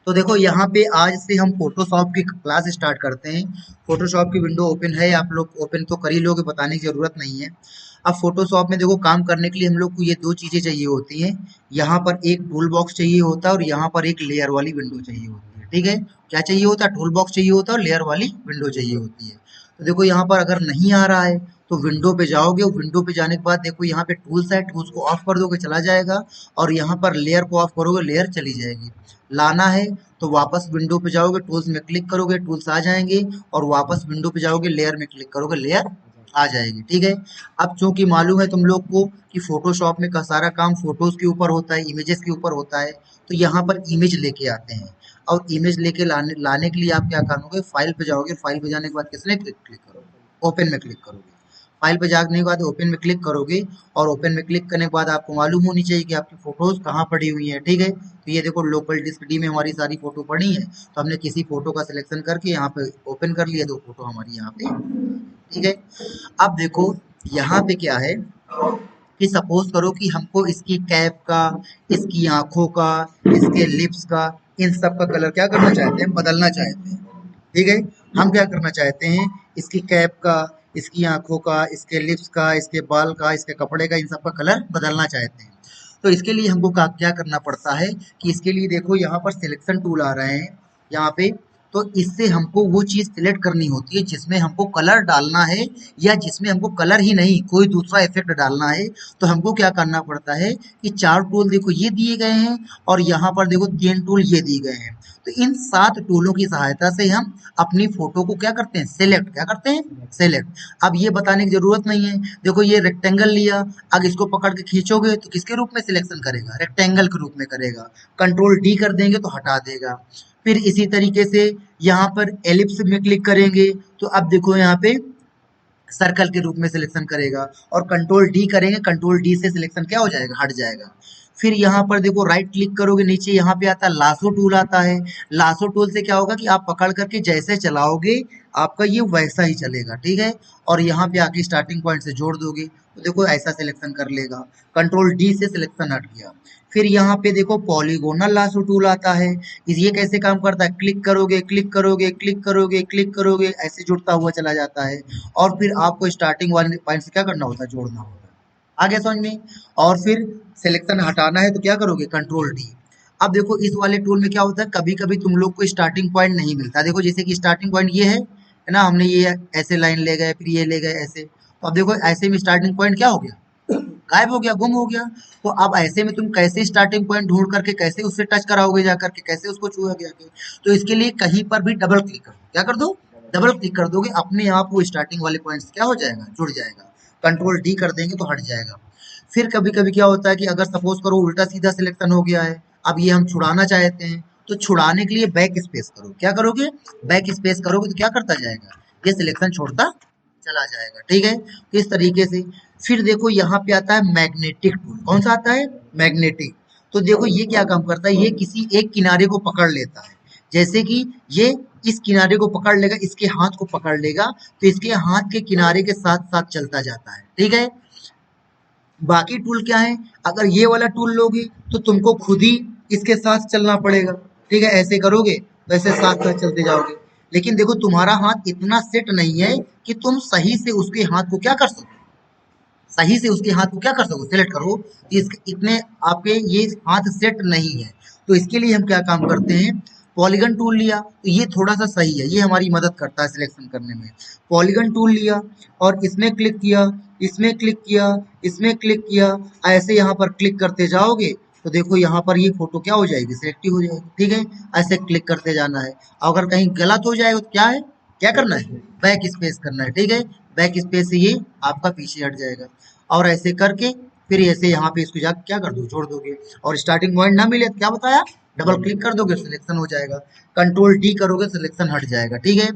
तो देखो यहाँ पे आज से हम फोटोशॉप की क्लास स्टार्ट करते हैं। फोटोशॉप की विंडो ओपन है, आप लोग ओपन तो कर ही लोगे, बताने की जरूरत नहीं है। अब फोटोशॉप में देखो काम करने के लिए हम लोग को ये दो चीजें चाहिए होती हैं। यहाँ पर एक टूल बॉक्स चाहिए होता है और यहाँ पर एक लेयर वाली विंडो चाहिए होती है। ठीक है, क्या चाहिए होता है? टूल बॉक्स चाहिए होता है और लेयर वाली विंडो चाहिए होती है। तो देखो यहाँ पर अगर नहीं आ रहा है तो विंडो पे जाओगे, विंडो पे जाने के बाद देखो यहाँ पे टूल्स है, टूल्स को ऑफ कर दोगे चला जाएगा, और यहाँ पर लेयर को ऑफ करोगे लेयर चली जाएगी। लाना है तो वापस विंडो पे जाओगे, टूल्स में क्लिक करोगे, टूल्स आ जाएंगे, और वापस विंडो पे जाओगे, लेयर में क्लिक करोगे, लेयर आ जाएगी। ठीक है। अब चूंकि मालूम है तुम लोग को कि फोटोशॉप में का सारा काम फोटोज के ऊपर होता है, इमेजेस के ऊपर होता है, तो यहाँ पर इमेज लेके आते हैं। और इमेज लेके लाने लाने के लिए आप क्या करोगे, फाइल पे जाओगे, फाइल पे जाने के बाद किसने क्लिक क्लिक करोगे, ओपन में क्लिक करोगे। फाइल पे जाने के बाद ओपन में क्लिक करोगे, और ओपन में क्लिक करने के बाद आपको मालूम होनी चाहिए कि आपकी फोटोज कहाँ पड़ी हुई है। ठीक है, तो ये देखो लोकल डिस्क डी में हमारी सारी फोटो पड़ी है, तो हमने किसी फोटो का सिलेक्शन करके यहाँ पे ओपन कर लिया, तो फोटो हमारी यहाँ पे। ठीक है। अब देखो यहाँ पे क्या है कि सपोज करो कि हमको इसकी कैप का, इसकी आंखों का, इसके लिप्स का, इन सब का कलर क्या करना चाहते हैं, बदलना चाहते हैं। ठीक है। हम क्या करना चाहते हैं, इसकी कैप का, इसकी आंखों का, इसके लिप्स का, इसके बाल का, इसके कपड़े का, इन सब का कलर बदलना चाहते हैं। तो इसके लिए हमको क्या करना पड़ता है कि इसके लिए देखो यहाँ पर सिलेक्शन टूल आ रहे हैं यहाँ पे। तो इससे हमको वो चीज सिलेक्ट करनी होती है जिसमें हमको कलर डालना है, या जिसमें हमको कलर ही नहीं कोई दूसरा इफेक्ट डालना है। तो हमको क्या करना पड़ता है कि चार टूल देखो ये दिए गए हैं, और यहाँ पर देखो तीन टूल ये दिए गए हैं। तो इन 7 टूलों की सहायता से हम अपनी फोटो को क्या करते हैं, सेलेक्ट क्या करते हैं, सेलेक्ट। अब ये बताने की जरूरत नहीं है, देखो ये रेक्टेंगल लिया, अब इसको पकड़ के खींचोगे तो किसके रूप में सिलेक्शन करेगा, रेक्टेंगल के रूप में करेगा। कंट्रोल डी कर देंगे तो हटा देगा। फिर इसी तरीके से यहाँ पर एलिप्स में क्लिक करेंगे तो अब देखो यहाँ पे सर्कल के रूप में सिलेक्शन करेगा, और कंट्रोल डी करेंगे, कंट्रोल डी से सिलेक्शन क्या हो जाएगा, हट जाएगा। फिर यहाँ पर देखो राइट क्लिक करोगे, नीचे यहाँ पे आता है लासो टूल आता है। लासो टूल से क्या होगा कि आप पकड़ करके जैसे चलाओगे आपका ये वैसा ही चलेगा। ठीक है। और यहाँ पे आके स्टार्टिंग पॉइंट से जोड़ दोगे तो देखो ऐसा सिलेक्शन कर लेगा। कंट्रोल डी से सिलेक्शन हट गया। फिर यहाँ पे देखो पॉलीगोनल लासो टूल आता है। ये कैसे काम करता है, क्लिक करोगे, क्लिक करोगे, क्लिक करोगे, क्लिक करोगे, ऐसे जुड़ता हुआ चला जाता है। और फिर आपको स्टार्टिंग वाले पॉइंट से क्या करना होता है, जोड़ना होता है। आगे समझ में। और फिर सिलेक्शन हटाना है तो क्या करोगे, कंट्रोल डी। अब देखो इस वाले टूल में क्या होता है, कभी कभी तुम लोग को स्टार्टिंग पॉइंट नहीं मिलता। देखो जैसे कि स्टार्टिंग पॉइंट ये है ना, हमने ये ऐसे लाइन ले गए, फिर ये ले गए ऐसे, तो अब देखो ऐसे में स्टार्टिंग पॉइंट क्या हो गया, गायब हो गया, गुम हो गया। तो अब ऐसे में तुम कैसे स्टार्टिंग पॉइंट ढूंढ करके कैसे उससे टच कराओगे जा करके, कैसे उसको छुओगे जाके। तो इसके लिए कहीं पर भी डबल क्लिक कर दो, क्या कर दो, डबल क्लिक कर दोगे, अपने आप वो स्टार्टिंग वाले पॉइंट से क्या हो जाएगा, जुड़ जाएगा। कंट्रोल डी कर देंगे तो हट जाएगा। फिर कभी कभी क्या होता है कि अगर सपोज करो उल्टा सीधा सिलेक्शन हो गया है, अब ये हम छुड़ाना चाहते हैं, तो छुड़ाने के लिए बैक स्पेस करो, क्या करोगे, बैक स्पेस करोगे तो क्या करता जाएगा, ये सिलेक्शन छोड़ता चला जाएगा। ठीक है। तो इस तरीके से। फिर देखो यहाँ पे आता है मैग्नेटिक टूल, कौन सा आता है, मैग्नेटिक। तो देखो ये क्या काम करता है, ये किसी एक किनारे को पकड़ लेता है। जैसे कि ये इस किनारे को पकड़ लेगा, इसके हाथ को पकड़ लेगा, तो इसके हाथ के किनारे के साथ साथ चलता जाता है। ठीक है। बाकी टूल क्या है, अगर ये वाला टूल लोगे तो तुमको खुद ही इसके साथ चलना पड़ेगा। ठीक है, ऐसे करोगे तो ऐसे साथ साथ चलते जाओगे। लेकिन देखो तुम्हारा हाथ इतना सेट नहीं है कि तुम सही से उसके हाथ को क्या कर सको, सही से उसके हाथ को क्या कर सको, सिलेक्ट करो। इतने आपके ये हाथ सेट नहीं है। तो इसके लिए हम क्या काम करते हैं, पॉलीगन टूल लिया, तो ये थोड़ा सा सही है, ये हमारी मदद करता है सिलेक्शन करने में। पॉलीगन टूल लिया और इसमें क्लिक किया, इसमें क्लिक किया, इसमें क्लिक किया, ऐसे यहाँ पर क्लिक करते जाओगे तो देखो यहाँ पर ये फोटो क्या हो जाएगी, सिलेक्टिव हो जाएगी। ठीक है। ऐसे क्लिक करते जाना है। अगर कहीं गलत हो जाएगा तो क्या है, क्या करना है, बैक स्पेस करना है। ठीक है। बैक स्पेस से ये आपका पीछे हट जाएगा। और ऐसे करके फिर ऐसे यहाँ पे इसको जाकर क्या कर दो, छोड़ दोगे। और स्टार्टिंग पॉइंट ना मिले तो क्या बताया, डबल क्लिक कर दोगे, सिलेक्शन हो जाएगा। कंट्रोल डी करोगे, सिलेक्शन हट जाएगा। ठीक है।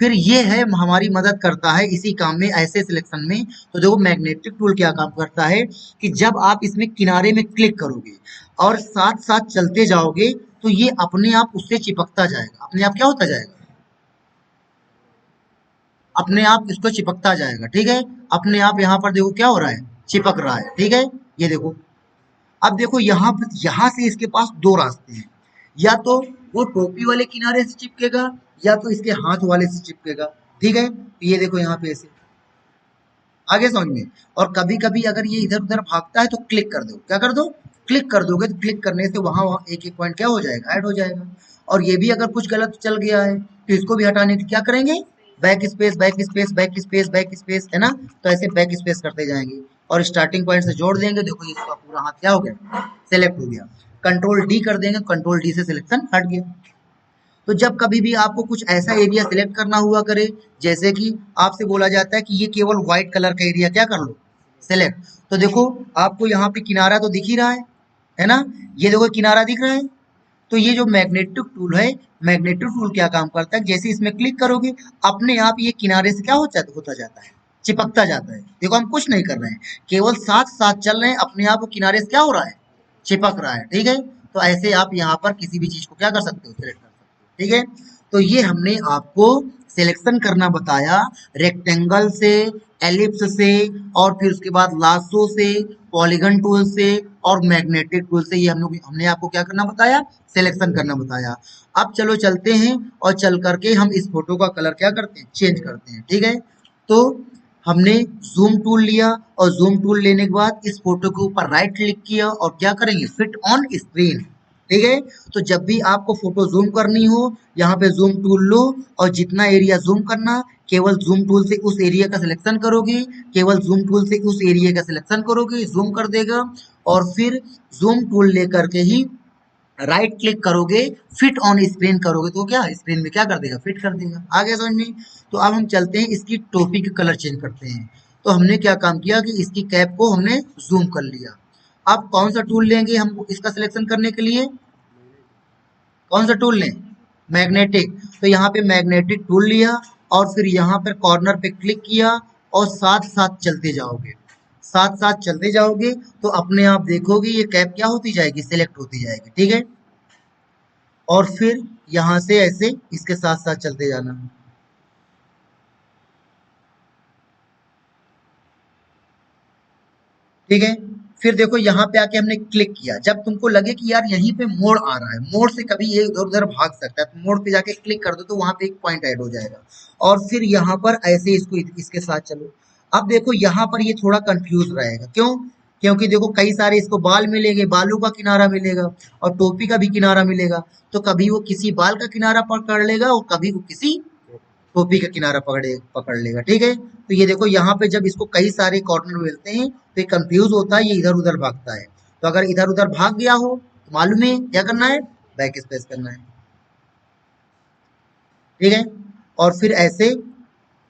फिर ये है हमारी मदद करता है इसी काम में, ऐसे सिलेक्शन में। तो देखो मैग्नेटिक टूल क्या काम करता है कि जब आप इसमें किनारे में क्लिक करोगे और साथ साथ चलते जाओगे तो ये अपने आप उससे चिपकता जाएगा, अपने आप क्या होता जाएगा, अपने आप इसको चिपकता जाएगा। ठीक है। अपने आप यहाँ पर देखो क्या हो रहा है, चिपक रहा है। ठीक है। ये देखो। अब देखो यहाँ से इसके पास दो रास्ते हैं, या तो वो टोपी वाले किनारे से चिपकेगा या तो इसके हाथ वाले से चिपकेगा। ठीक है, तो ये देखो यहाँ पे ऐसे आगे समझ में। और कभी कभी अगर ये इधर उधर भागता है तो क्लिक कर दो, क्या कर दो, क्लिक कर दोगे, तो क्लिक करने से वहां वहां एक एक पॉइंट क्या हो जाएगा, ऐड हो जाएगा। और ये भी अगर कुछ गलत चल गया है तो इसको भी हटाने के क्या करेंगे, back space back space back space back space, है ना, तो ऐसे बैक स्पेस करते जाएंगे और स्टार्टिंग पॉइंट से जोड़ देंगे। देखो इसका पूरा हाथ क्या हो गया, सेलेक्ट हो गया। कंट्रोल डी कर देंगे, कंट्रोल डी से सिलेक्शन हट गया। तो जब कभी भी आपको कुछ ऐसा एरिया सिलेक्ट करना हुआ करे, जैसे कि आपसे बोला जाता है कि ये केवल व्हाइट कलर का एरिया क्या कर लो, सिलेक्ट, तो देखो आपको यहाँ पे किनारा तो दिख ही रहा है ना, ये देखो किनारा दिख रहा है। तो ये जो मैग्नेटिक टूल है, मैग्नेटिक टूल क्या काम करता है, जैसे इसमें क्लिक करोगे अपने आप ये किनारे से क्या होता जाता है, चिपकता जाता है। देखो हम कुछ नहीं कर रहे हैं, केवल साथ साथ चल रहे हैं, अपने आप वो किनारे से क्या हो रहा है, चिपक रहा है। ठीक है, तो ऐसे आप यहाँ पर किसी भी चीज को क्या कर सकते हो, सिलेक्ट कर सकते हो। ठीक है, तो ये हमने आपको सिलेक्शन करना बताया, रेक्टेंगल से, एलिप्स से, और फिर उसके बाद लासो से, पॉलीगन टूल से और मैग्नेटिक टूल से, ये हमने आपको क्या करना बताया, सिलेक्शन करना बताया। अब चलो चलते हैं और चल करके हम इस फोटो का कलर क्या करते हैं, चेंज करते हैं। ठीक है, तो हमने जूम टूल लिया और जूम टूल लेने के बाद इस फोटो के ऊपर राइट क्लिक किया और क्या करेंगे, फिट ऑन स्क्रीन। ठीक है, तो जब भी आपको फोटो जूम करनी हो, यहाँ पे जूम टूल लो और जितना एरिया जूम करना, केवल जूम टूल से उस एरिया का सिलेक्शन करोगे, केवल जूम टूल से उस एरिया का सिलेक्शन करोगे, जूम कर देगा। और फिर जूम टूल लेकर के ही राइट क्लिक करोगे, फिट ऑन स्क्रीन करोगे, तो क्या स्क्रीन में क्या कर देगा, फिट कर देगा। आगे समझ में। तो अब हम चलते हैं, इसकी टोपी का कलर चेंज करते हैं। तो हमने क्या काम किया कि इसकी कैप को हमने जूम कर लिया। अब कौन सा टूल लेंगे हम इसका सिलेक्शन करने के लिए, कौन सा टूल लें, मैग्नेटिक। तो यहाँ पे मैग्नेटिक टूल लिया और फिर यहाँ पर कॉर्नर पे क्लिक किया और साथ साथ चलते जाओगे, साथ साथ चलते जाओगे तो अपने आप देखोगे ये कैप क्या होती जाएगी, सिलेक्ट होती जाएगी। ठीक है, और फिर यहाँ से ऐसे इसके साथ साथ चलते जाना। ठीक है, फिर देखो यहाँ पे आके हमने क्लिक किया, जब तुमको लगे कि यार यहीं पे मोड़ आ रहा है, मोड़ से कभी ये इधर उधर भाग सकता है, तो मोड़ पे जाके क्लिक कर दो तो वहां पे एक पॉइंट ऐड हो जाएगा। और फिर यहाँ पर ऐसे इसको इसके साथ चलो। अब देखो यहाँ पर ये थोड़ा कंफ्यूज रहेगा, क्यों, क्योंकि देखो कई सारे इसको बाल मिलेंगे, बालों का किनारा मिलेगा और टोपी का भी किनारा मिलेगा। तो कभी वो किसी बाल का किनारा पकड़ लेगा और कभी वो किसी टोपी का किनारा पकड़े पकड़ लेगा। ठीक है, तो ये देखो यहाँ पे जब इसको कई सारे कॉर्नर मिलते हैं तो ये कंफ्यूज होता है, ये इधर उधर भागता है। तो अगर इधर उधर भाग गया हो तो मालूम है क्या करना है, बैक स्पेस करना है। ठीक है, और फिर ऐसे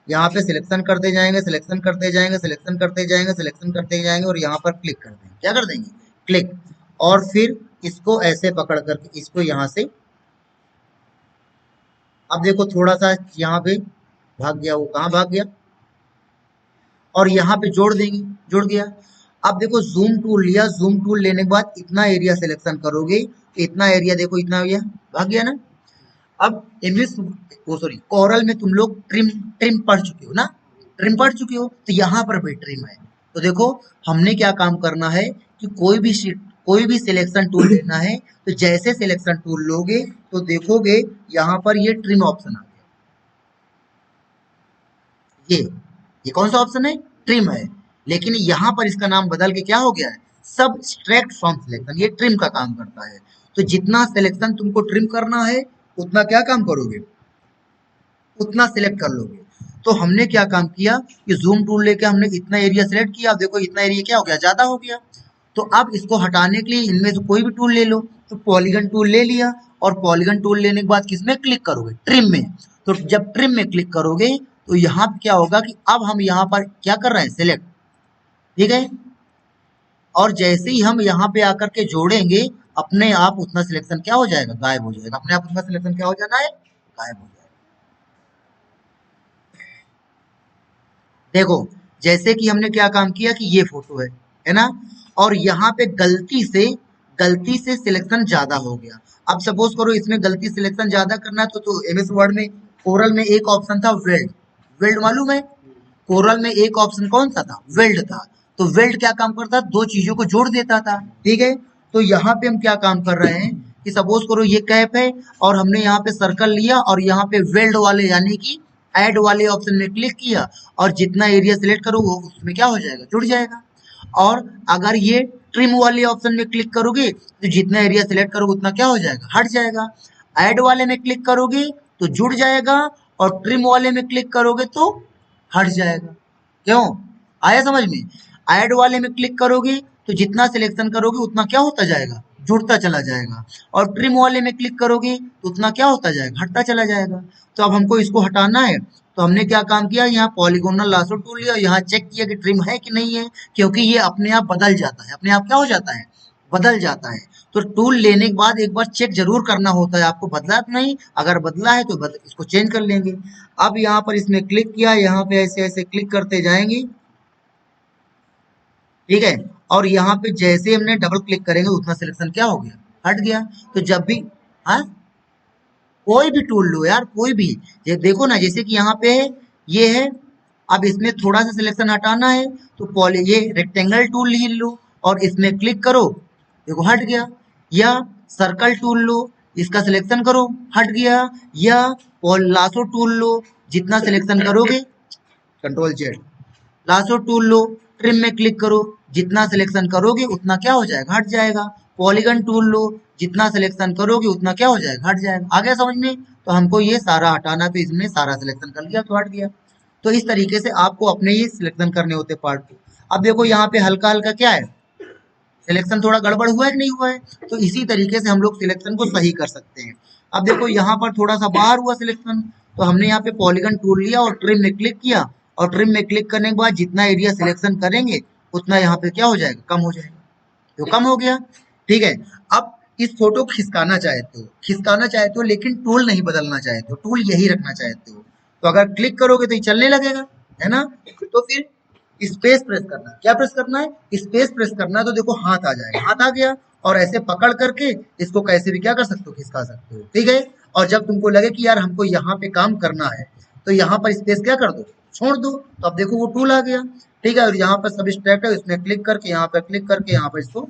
यहाँ पे सिलेक्शन करते जाएंगे, सिलेक्शन करते जाएंगे, सिलेक्शन करते जाएंगे, सिलेक्शन करते जाएंगे और यहाँ पर क्लिक कर देंगे, क्या कर देंगे, क्लिक। और फिर इसको ऐसे पकड़ करके इसको यहाँ से, अब देखो थोड़ा सा यहाँ पे भाग गया, वो कहाँ भाग गया, और यहाँ पे जोड़ देंगे, जुड़ गया। अब देखो जूम टूल लिया, जूम टूल लेने के बाद इतना एरिया सिलेक्शन करोगे, इतना एरिया देखो इतना एरिया भाग गया ना। अब इंग्लिश, वो सॉरी कोरल में तुम लोग ट्रिम ट्रिम पढ़ चुके हो ना, ट्रिम पढ़ चुके हो, तो यहाँ पर भी ट्रिम है। तो देखो हमने क्या काम करना है कि कोई भी सिलेक्शन टूल लेना है, तो जैसे सिलेक्शन टूल लोगे तो देखोगे यहाँ पर ये ट्रिम ऑप्शन आ गया, ये कौन सा ऑप्शन है, ट्रिम है। लेकिन यहाँ पर इसका नाम बदल के क्या हो गया है, सब्सट्रैक्ट फ्रॉम सिलेक्शन, ये ट्रिम का काम करता है। तो जितना सिलेक्शन तुमको ट्रिम करना है उतना क्या काम करोगे, उतना सिलेक्ट कर लोगे। तो हमने क्या काम किया कि जूम टूल लेके हमने इतना एरिया सिलेक्ट किया, अब देखो इतना एरिया क्या हो गया, ज्यादा हो गया। तो अब इसको हटाने के लिए इनमें से कोई भी टूल ले लो, तो पॉलीगन टूल ले लिया और पॉलीगन टूल लेने के बाद किसमें क्लिक करोगे, ट्रिम में। तो जब ट्रिम में क्लिक करोगे तो यहाँ पे क्या होगा कि अब हम यहाँ पर क्या कर रहे हैं, सिलेक्ट। ठीक है, और जैसे ही हम यहाँ पे आकर के जोड़ेंगे अपने आप उतना सिलेक्शन क्या हो जाएगा, गायब हो जाएगा, अपने आप उतना सिलेक्शन क्या हो जाना है, गायब हो जाएगा। देखो जैसे कि हमने क्या काम किया कि ये फोटो है ना, और यहाँ पे गलती से सिलेक्शन ज्यादा हो गया। अब सपोज करो इसमें गलती सिलेक्शन ज्यादा करना है तो एमएस वर्ड में कोरल में एक ऑप्शन था वेल्ड, वेल्ड मालूम है, कोरल में एक ऑप्शन कौन सा था, वेल्ड था। तो वेल्ड क्या काम करता, दो चीजों को जोड़ देता था। ठीक है, तो यहाँ पे हम क्या काम कर रहे हैं कि सपोज करो ये कैप है और हमने यहाँ पे सर्कल लिया और यहाँ पे वेल्ड वाले यानी कि ऐड वाले ऑप्शन में क्लिक किया और जितना एरिया सिलेक्ट करो वो उसमें क्या हो जाएगा, जुड़ जाएगा। और अगर ये ट्रिम वाले ऑप्शन में क्लिक करोगे तो जितना एरिया सिलेक्ट करोगे उतना क्या हो जाएगा, हट जाएगा। ऐड वाले में क्लिक करोगे तो जुड़ जाएगा और ट्रिम वाले में क्लिक करोगे तो हट जाएगा। क्यों, आया समझ में? ऐड वाले में क्लिक करोगे तो जितना सिलेक्शन करोगे उतना क्या होता जाएगा, जुड़ता चला जाएगा। और ट्रिम वाले में क्लिक करोगे तो उतना क्या होता जाएगा, हटता चला जाएगा। तो अब हमको इसको हटाना है तो हमने क्या काम किया, यहाँ पॉलीगोनल लासो टूल लिया, यहाँ चेक किया कि ट्रिम है कि नहीं है, क्योंकि ये अपने आप बदल जाता है, अपने आप क्या हो जाता है, बदल जाता है। तो टूल लेने के बाद एक बार चेक जरूर करना होता है आपको बदला तो नहीं, अगर बदला है तो इसको चेंज कर लेंगे। अब यहाँ पर इसमें क्लिक किया, यहाँ पे ऐसे ऐसे क्लिक करते जाएंगे, ठीक है। और यहाँ पे जैसे हमने डबल क्लिक करेंगे उतना सिलेक्शन क्या हो गया, हट गया। तो जब भी, हाँ, कोई भी टूल लो यार, कोई भी, ये देखो ना, जैसे कि यहाँ पे है, ये है, अब इसमें थोड़ा सा सिलेक्शन हटाना है तो पॉली ये रेक्टेंगल टूल ले लो और इसमें क्लिक करो, देखो हट गया। या सर्कल टूल लो, इसका सिलेक्शन करो, हट गया। या लासो टूल लो, जितना सिलेक्शन करोगे, कंट्रोल जेड, लासो टूल लो, ट्रिम में क्लिक करो, जितना सिलेक्शन करोगे उतना क्या हो जाएगा, हट जाएगा। पॉलीगन टूल लो, जितना सिलेक्शन करोगे उतना क्या हो जाएगा, हट जाएगा। आ गया समझ में? तो हमको ये सारा हटाना, तो इसमें सारा सिलेक्शन कर लिया तो हट गया। तो इस तरीके से आपको अपने ही सिलेक्शन करने होते पार्ट को। अब देखो यहाँ पे हल्का हल्का क्या है, सिलेक्शन थोड़ा गड़बड़ हुआ है कि नहीं हुआ है, तो इसी तरीके से हम लोग सिलेक्शन को सही कर सकते हैं। अब देखो यहाँ पर थोड़ा सा बाहर हुआ सिलेक्शन, तो हमने यहाँ पे पॉलीगन टूल लिया और ट्रिम में क्लिक किया, और ट्रिम में क्लिक करने के बाद जितना एरिया सिलेक्शन करेंगे उतना यहाँ पे क्या हो जाएगा, कम हो जाएगा, तो कम हो गया, ठीक है। अब इस फोटो को खिसकाना चाहते हो, खिसकाना चाहते हो लेकिन टूल नहीं बदलना चाहते हो, टूल यही रखना चाहते हो, तो अगर क्लिक करोगे तो ये चलने लगेगा, है ना। तो फिर स्पेस प्रेस करना है, क्या प्रेस करना है, स्पेस प्रेस करना है। तो देखो हाथ आ जाएगा, हाथ आ गया, और ऐसे पकड़ करके इसको कैसे भी क्या कर सकते हो, खिसका सकते हो, ठीक है। और जब तुमको लगे कि यार हमको यहाँ पे काम करना है तो यहाँ पर स्पेस क्या कर दो, छोड़ दो, तो अब देखो वो टूल आ गया, ठीक है। और यहाँ पर सब स्ट्रैक्ट है, इसमें क्लिक करके यहाँ पर क्लिक करके यहाँ पर इसको,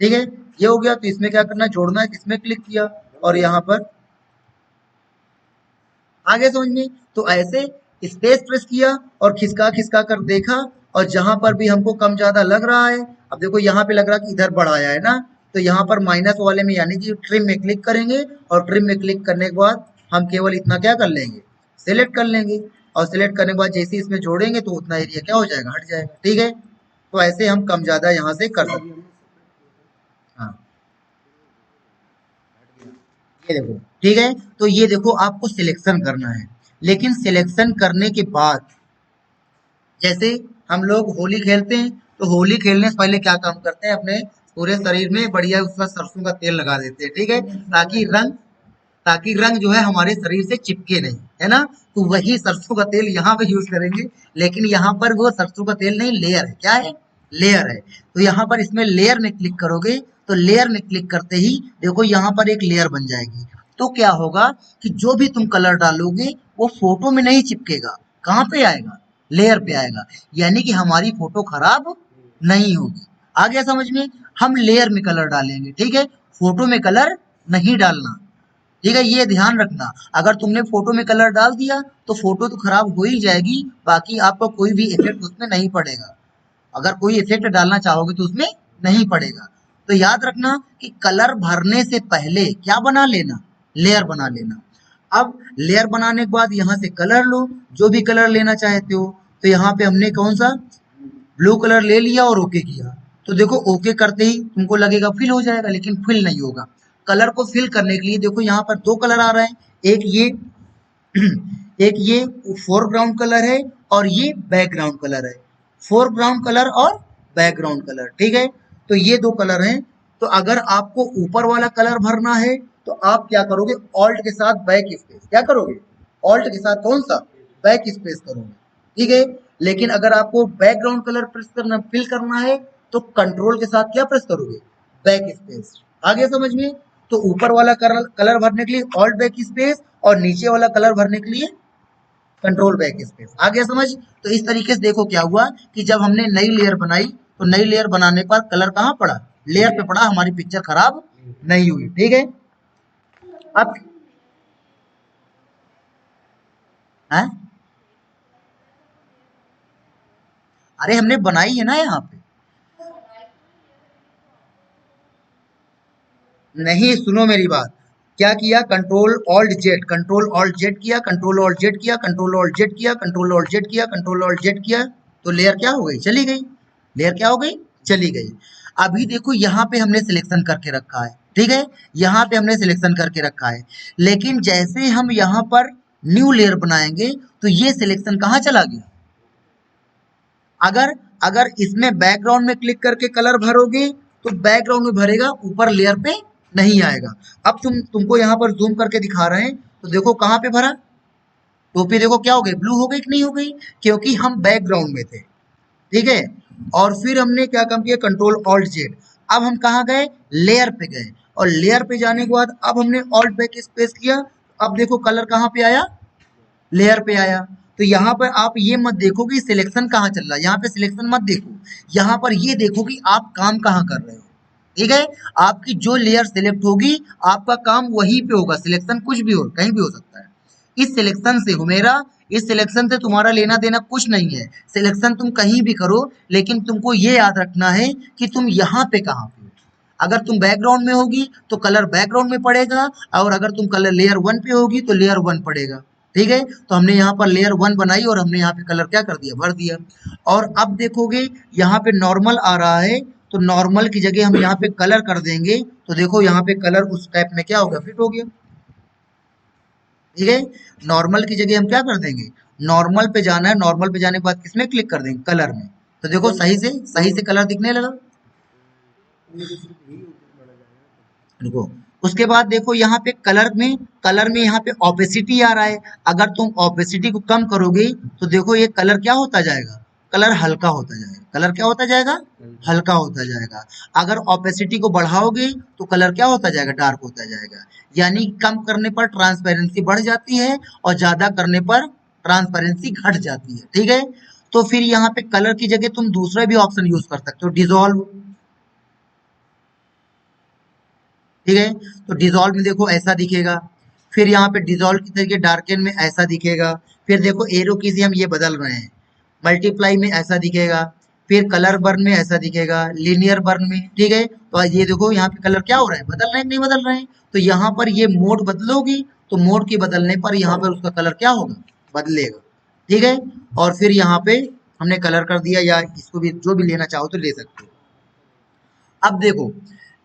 ठीक है, ये हो गया। तो इसमें क्या करना है, जोड़ना है, इसमें क्लिक किया और यहाँ पर आगे समझ में। तो ऐसे स्पेस प्रेस किया और खिसका खिसका कर देखा, और जहां पर भी हमको कम ज्यादा लग रहा है, अब देखो यहाँ पे लग रहा है कि इधर बढ़ाया है ना, तो यहाँ पर माइनस वाले में यानी कि ट्रिम में क्लिक करेंगे, और ट्रिम में क्लिक करने के बाद हम केवल इतना क्या कर लेंगे, सिलेक्ट कर लेंगे, और सिलेक्ट करने के बाद जैसे इसमें जोड़ेंगे तो उतना एरिया क्या हो जाएगा, हट जाएगा, ठीक है। तो ऐसे हम कम ज्यादा यहाँ से कर सकते हैं। हाँ, ये देखो, ठीक है। तो ये देखो आपको सिलेक्शन करना है, लेकिन सिलेक्शन करने के बाद जैसे हम लोग होली खेलते हैं, तो होली खेलने से पहले क्या काम करते हैं, अपने पूरे शरीर में बढ़िया उसका सरसों का तेल लगा देते हैं, ठीक है, ताकि रंग जो है हमारे शरीर से चिपके नहीं, है ना। तो वही सरसों का तेल यहाँ पे यूज करेंगे, लेकिन यहाँ पर वो सरसों का तेल नहीं, लेयर है, क्या है, लेयर है। तो यहाँ पर इसमें लेयर में क्लिक करोगे, तो लेयर में क्लिक करते ही देखो यहाँ पर एक लेयर बन जाएगी। तो क्या होगा कि जो भी तुम कलर डालोगे वो फोटो में नहीं चिपकेगा, कहाँ पे आएगा, लेयर पे आएगा, यानी कि हमारी फोटो खराब नहीं होगी। आ गया समझ में? हम लेयर में कलर डालेंगे, ठीक है, फोटो में कलर नहीं डालना, ठीक है, ये ध्यान रखना। अगर तुमने फोटो में कलर डाल दिया तो फोटो तो खराब हो ही जाएगी, बाकी आपको कोई भी इफेक्ट उसमें नहीं पड़ेगा। अगर कोई इफेक्ट डालना चाहोगे तो उसमें नहीं पड़ेगा। तो याद रखना कि कलर भरने से पहले क्या बना लेना, लेयर बना लेना। अब लेयर बनाने के बाद यहाँ से कलर लो, जो भी कलर लेना चाहते हो। तो यहाँ पे हमने कौन सा ब्लू कलर ले लिया और ओके किया, तो देखो ओके करते ही तुमको लगेगा फिल हो जाएगा, लेकिन फिल नहीं होगा। कलर को फिल करने के लिए देखो यहाँ पर दो कलर आ रहे हैं, एक ये एक ये फोरग्राउंड कलर है और ये बैकग्राउंड कलर है, फोरग्राउंड कलर और बैकग्राउंड कलर, ठीक है। तो ये दो कलर हैं। तो अगर आपको ऊपर वाला कलर भरना है तो आप क्या करोगे, ऑल्ट के साथ बैक स्पेस, क्या करोगे, ऑल्ट के साथ कौन सा, बैक स्पेस करोगे, ठीक है। लेकिन अगर आपको बैकग्राउंड कलर प्रेस करना, फिल करना है, तो कंट्रोल के साथ क्या प्रेस करोगे, बैक स्पेस। आ गया समझ में? तो ऊपर वाला कलर भरने के लिए ऑल्ट बैक स्पेस, और नीचे वाला कलर भरने के लिए कंट्रोल बैक स्पेस। आ गया समझ? तो इस तरीके से देखो क्या हुआ कि जब हमने नई लेयर बनाई तो नई लेयर बनाने पर कलर कहाँ पड़ा, लेयर पे पड़ा, हमारी पिक्चर खराब नहीं हुई, ठीक है। अब है, अरे हमने बनाई है ना यहाँ पे। नहीं, सुनो मेरी बात। क्या किया, control alt Z, control alt Z किया, कंट्रोल ऑल्ट जेड किया, कंट्रोल ऑल्ट जेड किया, कंट्रोल ऑल्ट जेड किया, कंट्रोल ऑल्ट जेड किया, तो लेयर क्या हो गई, चली गई। लेयर क्या हो गई, चली गई। अभी देखो यहाँ पे हमने सिलेक्शन करके रखा है, ठीक है। यहाँ पे हमने सिलेक्शन करके रखा है, लेकिन जैसे हम यहाँ पर न्यू लेयर बनाएंगे तो ये सिलेक्शन कहाँ चला गया। अगर अगर इसमें बैकग्राउंड में क्लिक करके कलर भरोगे तो बैकग्राउंड में भरेगा, ऊपर लेयर पे नहीं आएगा। अब तुमको यहाँ पर जूम करके दिखा रहे हैं, तो देखो कहाँ पे भरा, टोपी देखो क्या हो गई, ब्लू हो गई कि नहीं हो गई, क्योंकि हम बैकग्राउंड में थे, ठीक है। और फिर हमने क्या काम किया, कंट्रोल ऑल्ट जेड। अब हम कहाँ गए, लेयर पे गए, और लेयर पे जाने के बाद अब हमने ऑल्ट बैक स्पेस किया। अब देखो कलर कहाँ पे आया, लेयर पे आया। तो यहाँ पर आप ये मत देखो कि सिलेक्शन कहाँ चल रहा है, यहाँ पे सिलेक्शन मत देखो, यहाँ पर ये देखो कि आप काम कहाँ कर रहे हो, ठीक है। आपकी जो लेयर सिलेक्ट होगी आपका काम वहीं पे होगा, सिलेक्शन कुछ भी हो, कहीं भी हो सकता है। इस सिलेक्शन से हो मेरा, इस सिलेक्शन से तुम्हारा लेना देना कुछ नहीं है। सिलेक्शन तुम कहीं भी करो, लेकिन तुमको ये याद रखना है कि तुम यहाँ पे कहाँ पे हो। अगर तुम बैकग्राउंड में होगी तो कलर बैकग्राउंड में पड़ेगा, और अगर तुम कलर लेयर वन पे होगी तो लेयर वन पड़ेगा, ठीक है। तो हमने यहाँ पर लेयर वन बनाई और हमने यहाँ पे कलर क्या कर दिया, भर दिया। और अब देखोगे यहाँ पे नॉर्मल आ रहा है, तो नॉर्मल की जगह हम यहाँ पे कलर कर देंगे, तो देखो यहाँ पे कलर उस टाइप में क्या हो गया, फिट हो गया, ठीक है। नॉर्मल की जगह हम क्या कर देंगे, नॉर्मल पे जाना है, नॉर्मल पे जाने के बाद किसमें क्लिक कर देंगे, कलर में। तो देखो सही से कलर दिखने लगा। रुको, उसके बाद देखो यहाँ पे कलर में यहाँ पे ऑपेसिटी आ रहा है। अगर तुम ऑपेसिटी को कम करोगे तो देखो ये कलर क्या होता जाएगा, कलर हल्का होता जाएगा, कलर क्या होता जाएगा, हल्का होता जाएगा। अगर ऑपेसिटी को बढ़ाओगे तो कलर क्या होता जाएगा, डार्क होता जाएगा। यानी कम करने पर ट्रांसपेरेंसी बढ़ जाती है और ज्यादा करने पर ट्रांसपेरेंसी घट जाती है, ठीक है। तो फिर यहाँ पे कलर की जगह तुम दूसरा भी ऑप्शन यूज कर सकते हो, डिजोल्व, ठीक है। तो डिसॉल्व में देखो ऐसा दिखेगा, फिर यहाँ पे डिसॉल्व की तरीके डार्कन में ऐसा दिखेगा, फिर देखो एरो की से हम ये बदल रहे हैं, मल्टीप्लाई में ऐसा दिखेगा, फिर कलर बर्न में ऐसा दिखेगा, लीनियर बर्न में, ठीक है। तो ये देखो यहाँ पे कलर क्या हो रहा है, बदल रहे हैं कि नहीं बदल रहे हैं। तो यहाँ पर ये मोड बदलोगी तो मोड के बदलने पर यहाँ पर उसका कलर क्या होगा, बदलेगा, ठीक है। और फिर यहाँ पे हमने कलर कर दिया, या इसको भी जो भी लेना चाहो तो ले सकते हो। अब देखो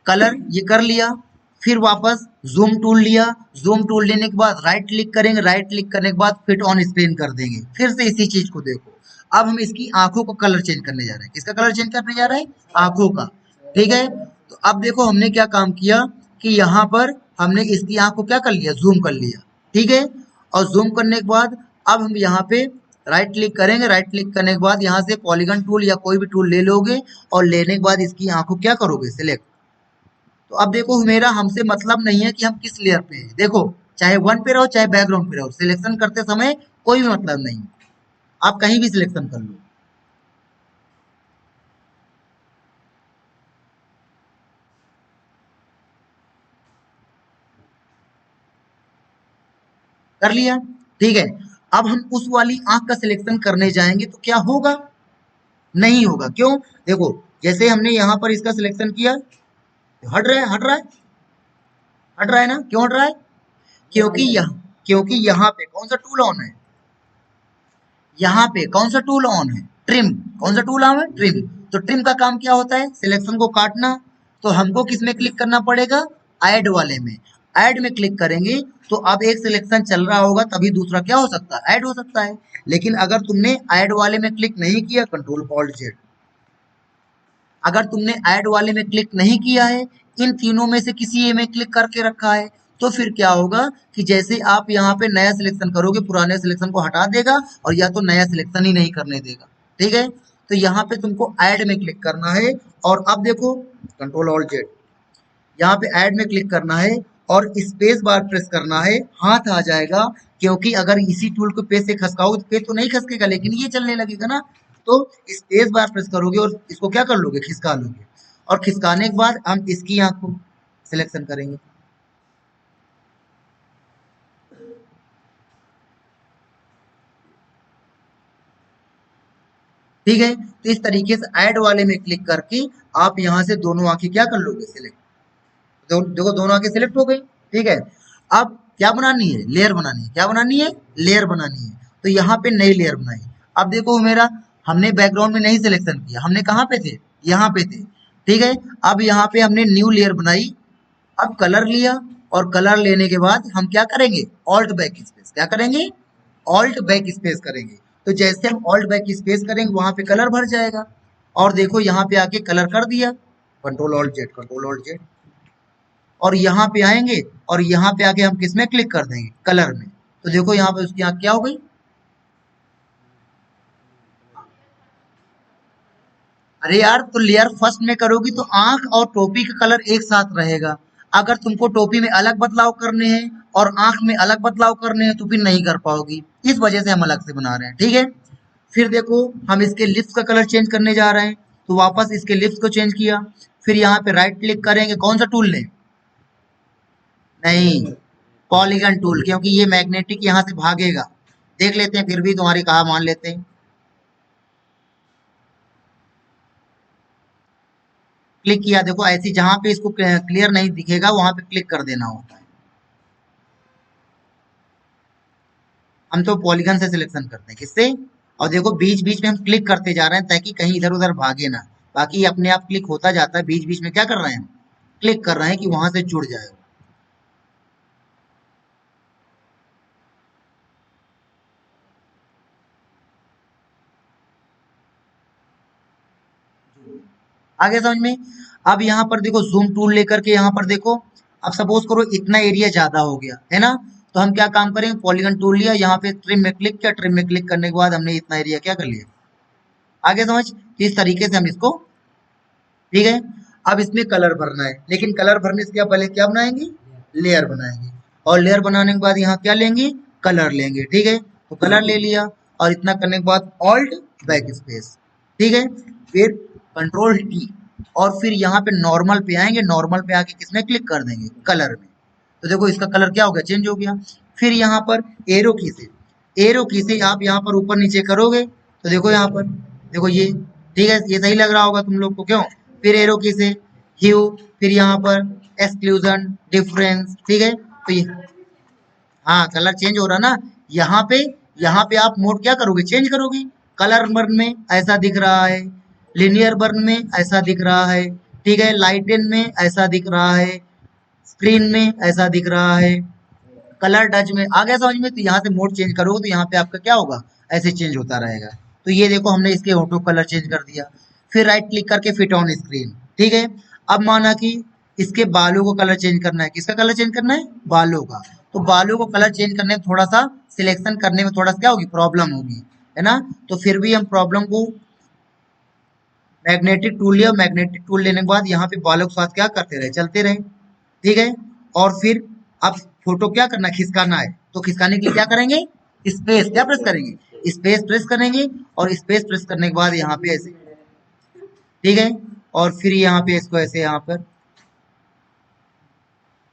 कलर ये कर लिया, फिर वापस जूम टूल लिया, जूम टूल लेने के बाद राइट क्लिक करेंगे, राइट क्लिक करने के बाद फिट ऑन स्क्रीन कर देंगे, फिर से इसी चीज को देखो। अब हम इसकी आंखों का कलर चेंज करने जा रहे हैं, किसका कलर चेंज करने जा रहे हैं, आंखों का, ठीक है। तो अब देखो हमने क्या काम किया कि यहाँ पर हमने इसकी आंख को क्या कर लिया, जूम कर लिया, ठीक है। और जूम करने के बाद अब हम यहाँ पे राइट क्लिक करेंगे, राइट क्लिक करने के बाद यहाँ से पॉलीगन टूल या कोई भी टूल ले लोगे, और लेने के बाद इसकी आंखों क्या करोगे, सिलेक्ट। तो अब देखो मेरा हमसे मतलब नहीं है कि हम किस लेयर पे हैं, देखो चाहे वन पे रहो चाहे बैकग्राउंड पे रहो, सिलेक्शन करते समय कोई भी मतलब नहीं, आप कहीं भी सिलेक्शन कर लो। कर लिया, ठीक है। अब हम उस वाली आंख का सिलेक्शन करने जाएंगे तो क्या होगा, नहीं होगा, क्यों, देखो जैसे हमने यहाँ पर इसका सिलेक्शन किया, हट रहा है, हट रहा है, हट रहा है ना, क्यों हट रहा है, क्योंकि यहाँ पे कौन सा टूल ऑन है, यहाँ पे कौन सा टूल ऑन है, ट्रिम, कौन सा टूल ऑन है, ट्रिम। तो ट्रिम का काम क्या होता है, सिलेक्शन को काटना। तो हमको किस में क्लिक करना पड़ेगा, ऐड वाले में। ऐड में क्लिक करेंगे तो अब एक सिलेक्शन चल रहा होगा तभी दूसरा क्या हो सकता है, ऐड हो सकता है। लेकिन अगर तुमने ऐड वाले में क्लिक नहीं किया, कंट्रोल ऑल्ट जेड, अगर तुमने ऐड वाले में क्लिक नहीं किया है, इन तीनों में से किसी में क्लिक करके रखा है, तो फिर क्या होगा कि जैसे आप यहाँ पे नया सिलेक्शन करोगे पुराने सिलेक्शन को हटा देगा, और या तो नया सिलेक्शन ही नहीं करने देगा, ठीक है। तो यहाँ पे तुमको ऐड में क्लिक करना है, और अब देखो कंट्रोल ऑल्ट जेड, यहाँ पे ऐड में क्लिक करना है और स्पेस बार प्रेस करना है, हाथ आ जाएगा। क्योंकि अगर इसी टूल को पेज से खसकाओगे तो पेज तो नहीं खसकेगा, लेकिन ये चलने लगेगा ना। तो स्पेस बार प्रेस करोगे और इसको क्या कर लोगे, खिसका लोगे। और खिसकाने के बाद हम इसकी आंख को सिलेक्शन करेंगे। ठीक है, तो इस तरीके से ऐड वाले में क्लिक करके आप यहाँ से दोनों आंखें क्या कर लोगे, सिलेक्ट। देखो दोनों आंखें सिलेक्ट हो गई। ठीक है, अब क्या बनानी है, लेयर बनानी है। क्या बनानी है, लेयर बनानी है। तो यहाँ पे नई लेयर बनाई। अब देखो मेरा, हमने बैकग्राउंड में नहीं सिलेक्शन किया, हमने कहाँ पे थे, यहाँ पे थे। ठीक है, अब यहाँ पे हमने न्यू लेयर बनाई। अब कलर लिया, और कलर लेने के बाद हम क्या करेंगे, ऑल्ट बैक स्पेस। क्या करेंगे, ऑल्ट बैक स्पेस करेंगे। तो जैसे हम ऑल्ट बैक स्पेस करेंगे वहां पे कलर भर जाएगा। और देखो यहाँ पे आके कलर कर दिया, control alt Z, control alt Z. और यहाँ पे आएंगे, और यहाँ पे आके हम किस में क्लिक कर देंगे, कलर में। तो देखो यहाँ पे उसकी आँख क्या हो गई। अरे यार, तो लेयर फर्स्ट में करोगी तो आंख और टोपी का कलर एक साथ रहेगा। अगर तुमको टोपी में अलग बदलाव करने हैं और आंख में अलग बदलाव करने हैं तो फिर नहीं कर पाओगी। इस वजह से हम अलग से बना रहे हैं। ठीक है, फिर देखो हम इसके लिप्स का कलर चेंज करने जा रहे हैं। तो वापस इसके लिप्स को चेंज किया। फिर यहाँ पे राइट क्लिक करेंगे, कौन सा टूल लें, नहीं, पॉलीगन टूल, क्योंकि ये मैग्नेटिक यहाँ से भागेगा। देख लेते हैं, फिर भी तुम्हारी कहा मान लेते हैं। क्लिक किया, देखो ऐसी जहां पे इसको क्लियर नहीं दिखेगा वहां पे क्लिक कर देना होता है। हम तो पॉलीगन से सिलेक्शन करते हैं, किससे। और देखो बीच बीच में हम क्लिक करते जा रहे हैं ताकि कहीं इधर उधर भागे ना। बाकी ये अपने आप क्लिक होता जाता है, बीच बीच में क्या कर रहे हैं हम, क्लिक कर रहे हैं कि वहां से जुड़ जाए। आगे समझ में। अब यहाँ पर देखो जूम टूल लेकर के यहाँ पर देखो, अब सपोज करो इतना एरिया ज्यादा हो गया है ना। तो हम क्या काम करेंगे, पॉलीगन टूल लिया, यहाँ पे ट्रिम में क्लिक किया, ट्रिम में क्लिक करने के बाद हमने इतना एरिया क्या कर लिया। आगे समझ, तो इस तरीके से हम इसको, ठीक है। अब इसमें कलर भरना है, लेकिन कलर भरने से क्या, पहले क्या बनाएंगे, लेयर बनाएंगे। और लेयर बनाने के बाद यहाँ क्या लेंगे, कलर लेंगे। ठीक है, तो कलर ले लिया। और इतना करने के बाद ऑल्ट बैक स्पेस। ठीक है, फिर कंट्रोल टी। और फिर यहाँ पे नॉर्मल पे आएंगे, नॉर्मल पे आके किसमें क्लिक कर देंगे, कलर में। तो देखो इसका कलर क्या हो गया, चेंज हो गया। फिर यहाँ पर एरो की से, एरो की से आप यहाँ पर ऊपर नीचे करोगे तो देखो यहाँ पर, देखो ये, ठीक है, ये सही लग रहा होगा तुम लोग को, क्यों। फिर एरो की से ह्यू, फिर यहाँ पर एक्सक्लूजन, डिफरेंस। ठीक है, तो ये, हाँ कलर चेंज हो रहा ना। यहाँ पे, यहाँ पे आप मोड क्या करोगे, चेंज करोगे। कलर बर्न में ऐसा दिख रहा है, लिनियर बर्न में ऐसा दिख रहा है, ठीक है, लाइटन में ऐसा दिख रहा है, स्क्रीन में ऐसा दिख रहा है, कलर टच में आ गया समझ में। तो यहाँ से मोड चेंज करोगे तो यहाँ पे आपका क्या होगा, ऐसे चेंज होता रहेगा। तो ये देखो हमने इसके ऑटो कलर चेंज कर दिया। फिर राइट क्लिक करके फिट ऑन स्क्रीन। ठीक है, अब माना कि इसके बालों को कलर चेंज करना है, किसका कलर चेंज करना है, बालों का। तो बालों को कलर चेंज करने में थोड़ा सा, सिलेक्शन करने में थोड़ा सा क्या होगी, प्रॉब्लम होगी, है ना। तो फिर भी हम प्रॉब्लम को, मैग्नेटिक टूल लिया, मैग्नेटिक टूल लेने के बाद यहाँ पे बालों के साथ क्या करते रहे, चलते रहे। ठीक है, और फिर अब फोटो क्या करना है, खिसकाना है। तो खिसकाने के लिए क्या करेंगे, स्पेस क्या प्रेस करेंगे, स्पेस प्रेस करेंगे। और स्पेस प्रेस करने के बाद यहाँ पे ऐसे, ठीक है, और फिर यहाँ पे इसको ऐसे यहाँ पर।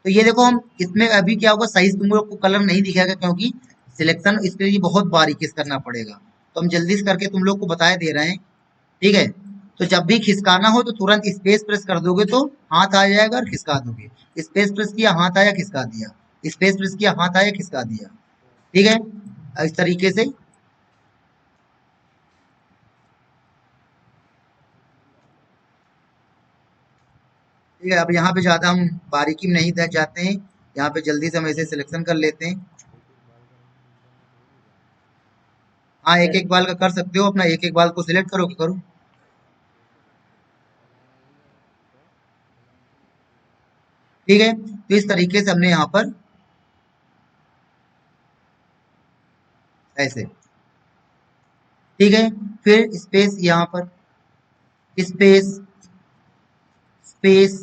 तो ये देखो हम इसमें अभी क्या होगा, सही से तुम लोग को कलर नहीं दिखेगा क्योंकि सिलेक्शन इसके लिए बहुत बारीकी से करना पड़ेगा। तो हम जल्दी से करके तुम लोग को बताए दे रहे हैं। ठीक है, तो जब भी खिसकाना हो तो तुरंत स्पेस प्रेस कर दोगे तो हाथ आ जाएगा और खिसका दोगे। स्पेस प्रेस किया, हाथ आया, खिसका दिया। स्पेस प्रेस किया, हाथ आया, खिसका दिया। ठीक है, इस तरीके से। ठीक है, अब यहाँ पे ज्यादा हम बारीकी में नहीं जाते हैं। यहाँ पे जल्दी से हम ऐसे सिलेक्शन कर लेते हैं। हाँ, एक एक बाल का कर सकते हो, अपना एक एक बाल को सिलेक्ट करो, करो। ठीक है, तो इस तरीके से हमने यहाँ पर ऐसे, ठीक है। फिर स्पेस यहाँ पर, स्पेस, स्पेस।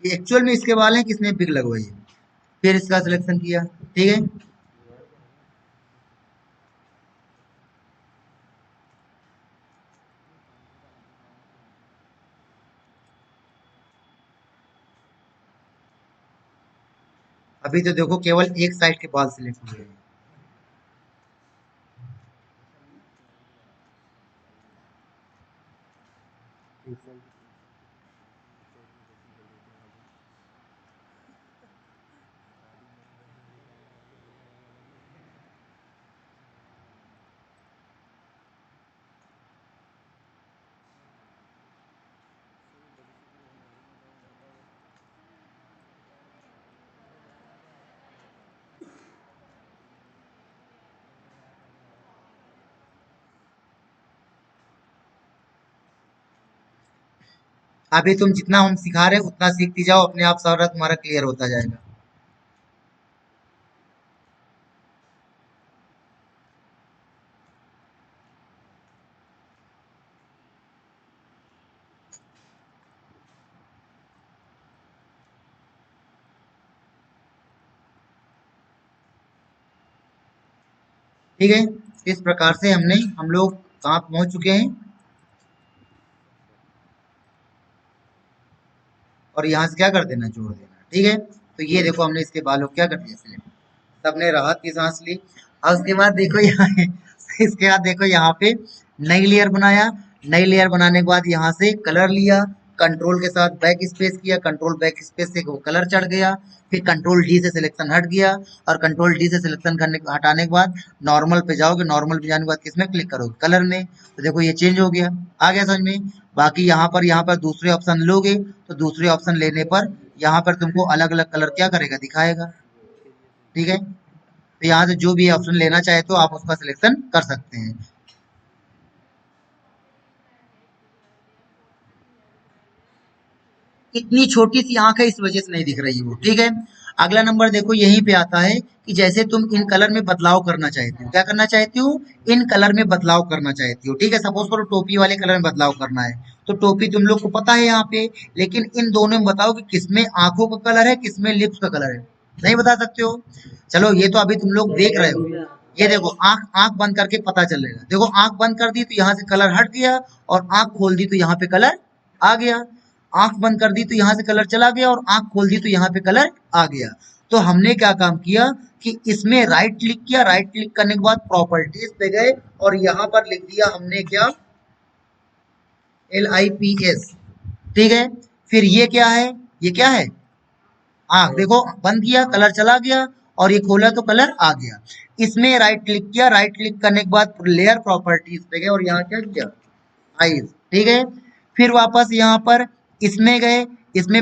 ये एक्चुअल में इसके बाल हैं, किसने पिक लगवाई है। फिर इसका सिलेक्शन किया। ठीक है, अभी तो देखो केवल एक साइड के बाल सिलेक्ट हुए हैं। अभी तुम जितना हम सिखा रहे हैं उतना सीखती जाओ, अपने आप सारा तुम्हारा क्लियर होता जाएगा। ठीक है, इस प्रकार से हम लोग कहाँ पहुंच चुके हैं, और यहाँ से क्या कर देना, जोड़ देना। ठीक है, तो ये देखो हमने इसके बालों को क्या कर दिया, सिलेक्ट। सबने राहत की सांस ली। और उसके बाद देखो यहाँ इसके बाद देखो यहाँ पे नई लेयर बनाया। नई लेयर बनाने के बाद यहाँ से कलर लिया, कंट्रोल के साथ बैक स्पेस किया, कंट्रोल बैक स्पेस से वो कलर चढ़ गया। फिर कंट्रोल डी से सिलेक्शन हट गया, और कंट्रोल डी से सिलेक्शन करने हटाने के बाद नॉर्मल पे जाओगे, नॉर्मल पे जाने के बाद किसमें क्लिक करोगे, कलर में। तो देखो ये चेंज हो गया, आ गया समझ में। बाकी यहाँ पर दूसरे ऑप्शन लोगे तो दूसरे ऑप्शन लेने पर यहाँ पर तुमको अलग अलग कलर क्या करेगा, दिखाएगा। ठीक है, तो यहाँ से जो भी ऑप्शन लेना चाहे तो आप उसका सिलेक्शन कर सकते हैं। इतनी छोटी सी आंख है, इस वजह से नहीं दिख रही वो। ठीक है, अगला नंबर देखो यहीं पे आता है कि जैसे तुम इन कलर में बदलाव करना चाहते हो, क्या करना चाहते हो, इन कलर में बदलाव करना चाहते हो। ठीक है, सपोज करो टोपी वाले कलर में बदलाव करना है, तो टोपी तुम लोग को पता है यहाँ पे, लेकिन इन दोनों में बताओ कि किसमें आंखों का कलर है, किसमें लिप्स का कलर है, नहीं बता सकते हो। चलो ये तो अभी तुम लोग देख रहे हो, ये देखो आंख आंख बंद करके पता चलेगा। देखो आंख बंद कर दी तो यहाँ से कलर हट गया, और आंख खोल दी तो यहाँ पे कलर आ गया। आंख बंद कर दी तो यहाँ से कलर चला गया, और आंख खोल दी तो यहाँ पे कलर आ गया। तो हमने क्या काम किया कि इसमें राइट क्लिक किया, राइट क्लिक करने के बाद प्रॉपर्टीज पे गए, और यहाँ पर लिख दिया हमने क्या, LIPS। ठीक है, फिर ये क्या है, ये क्या है, आंख। देखो बंद किया, कलर चला गया, और ये खोला तो कलर आ गया। इसमें राइट क्लिक किया, राइट क्लिक करने के बाद लेयर प्रॉपर्टीज पे गए, और यहाँ क्या किया, आईज। ठीक है, फिर वापस यहाँ पर इसमें गए, इसमें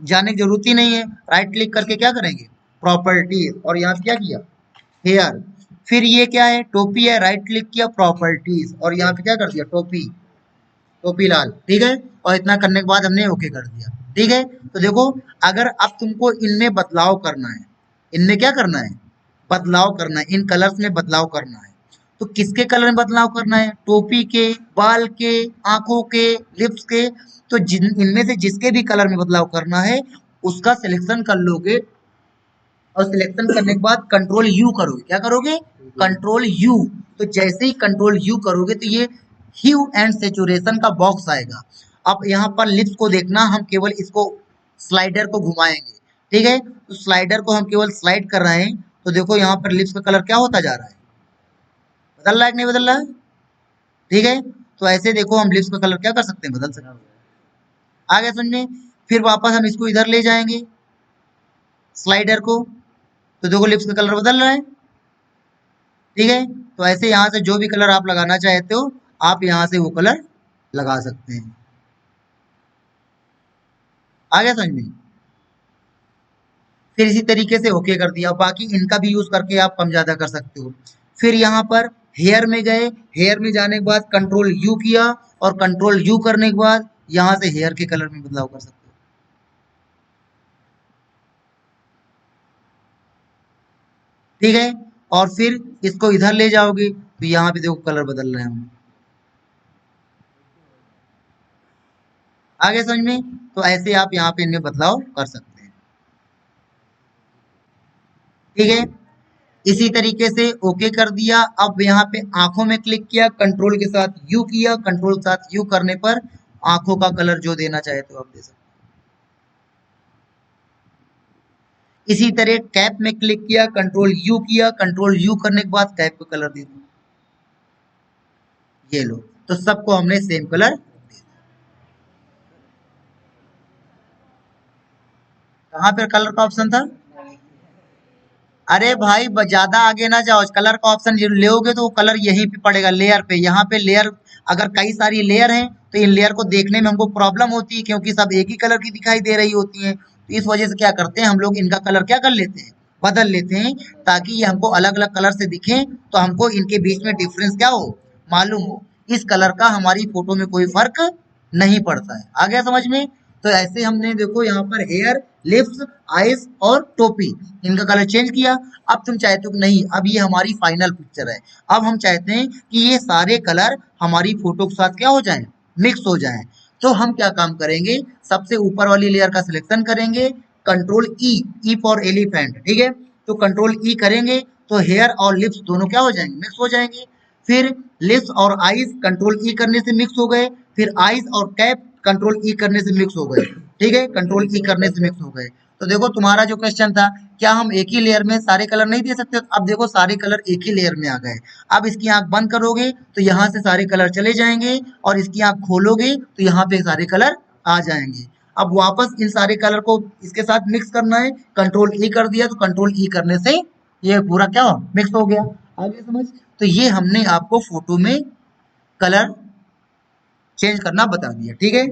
जाने की जरूरत ही नहीं है, राइट क्लिक करके क्या करेंगे, प्रॉपर्टीज, और यहाँ क्या किया, हेयर। फिर ये क्या है, टोपी है, राइट क्लिक किया, प्रॉपर्टीज, और यहाँ पे क्या कर दिया, टोपी, टोपी लाल। ठीक है, और इतना करने के बाद हमने ओके कर दिया। ठीक है, तो देखो अगर अब तुमको इनमें बदलाव करना है, इनमें क्या करना है, बदलाव करना है, इन कलर्स में बदलाव करना है, तो किसके कलर में बदलाव करना है, टोपी के, बाल के, आंखों के, लिप्स के। तो जिन इनमें से जिसके भी कलर में बदलाव करना है उसका सिलेक्शन कर लोगे, और सिलेक्शन करने के बाद कंट्रोल यू करोगे, क्या करोगे, कंट्रोल यू। तो जैसे ही कंट्रोल यू करोगे तो ये ह्यू एंड सेचुरेशन का बॉक्स आएगा। अब यहाँ पर लिप्स को देखना, हम केवल इसको स्लाइडर को घुमाएंगे। ठीक है, तो स्लाइडर को हम केवल स्लाइड कर रहे हैं, तो देखो यहाँ पर लिप्स का कलर क्या होता जा रहा है, बदल रहा है कि नहीं बदल रहा है। ठीक है, तो ऐसे देखो हम लिप्स का कलर क्या कर सकते हैं, बदल सकते हैं। आ गया समझ में। फिर वापस हम इसको इधर ले जाएंगे, स्लाइडर को, तो देखो लिप्स का कलर बदल रहा है। ठीक है, तो ऐसे यहाँ से जो भी कलर आप लगाना चाहते हो आप यहाँ से वो कलर लगा सकते हैं। आ गया समझ में। फिर इसी तरीके से ओके कर दिया, बाकी इनका भी यूज करके आप कम ज्यादा कर सकते हो। फिर यहाँ पर हेयर में गए, हेयर में जाने के बाद कंट्रोल यू किया, और कंट्रोल यू करने के बाद यहाँ से हेयर के कलर में बदलाव कर सकते हो। ठीक है, और फिर इसको इधर ले जाओगे तो यहाँ पे देखो कलर बदल रहे हैं। आगे समझ में, तो ऐसे आप यहाँ पे इनमें बदलाव कर सकते हैं। ठीक है, इसी तरीके से ओके कर दिया। अब यहाँ पे आंखों में क्लिक किया, कंट्रोल के साथ यू किया, कंट्रोल के साथ यू करने पर आंखों का कलर जो देना चाहे तो आप दे सकते इसी तरह कैप में क्लिक किया, कंट्रोल यू किया, कंट्रोल यू करने के बाद कैप को कलर दे दो, ये लो, तो सबको हमने सेम कलर। कहाँ पे कलर का ऑप्शन था? अरे भाई ज्यादा आगे ना जाओ, कलर का ऑप्शन लोगे तो वो कलर यहीं पे पड़ेगा, लेयर पे। यहाँ पे लेयर, अगर कई सारी लेयर हैं तो इन लेयर को देखने में हमको प्रॉब्लम होती है, क्योंकि सब एक ही कलर की दिखाई दे रही होती हैं। तो इस वजह से क्या करते हैं हम लोग, इनका कलर क्या कर लेते हैं, बदल लेते हैं, ताकि ये हमको अलग अलग कलर से दिखें, तो हमको इनके बीच में डिफरेंस क्या हो, मालूम हो। इस कलर का हमारी फोटो में कोई फर्क नहीं पड़ता है। आ गया समझ में? तो ऐसे हमने देखो यहाँ पर हेयर, लिप्स, आईज और टोपी, इनका कलर चेंज किया। अब तुम चाहते हो कि नहीं, अब ये हमारी फाइनल पिक्चर है, अब हम चाहते हैं कि ये सारे कलर हमारी फोटो के साथ क्या हो जाएं, मिक्स हो जाएं। तो हम क्या काम करेंगे, सबसे ऊपर वाली लेयर का सिलेक्शन करेंगे, control E, E for elephant, ठीक है। तो कंट्रोल ई करेंगे तो हेयर और लिप्स दोनों क्या हो जाएंगे, मिक्स हो जाएंगे। फिर लिप्स और आईज कंट्रोल ई करने से मिक्स हो गए, फिर आईज और कैप कंट्रोल ई करने से मिक्स हो गए, ठीक है, कंट्रोल ई करने से मिक्स हो गए। तो देखो तुम्हारा जो क्वेश्चन था, क्या हम एक ही लेयर में सारे कलर नहीं दे सकते? अब देखो सारे कलर एक ही लेयर में आ गए। अब इसकी आंख बंद करोगे तो यहाँ से सारे कलर चले जाएंगे, और इसकी आंख खोलोगे तो यहाँ पे सारे कलर आ जाएंगे। अब वापस इन सारे कलर को इसके साथ मिक्स करना है, कंट्रोल ई कर दिया, तो कंट्रोल ई करने से ये पूरा क्या हो, मिक्स हो गया। आगे समझ? तो ये हमने आपको फोटो में कलर चेंज करना बता दिया, ठीक है।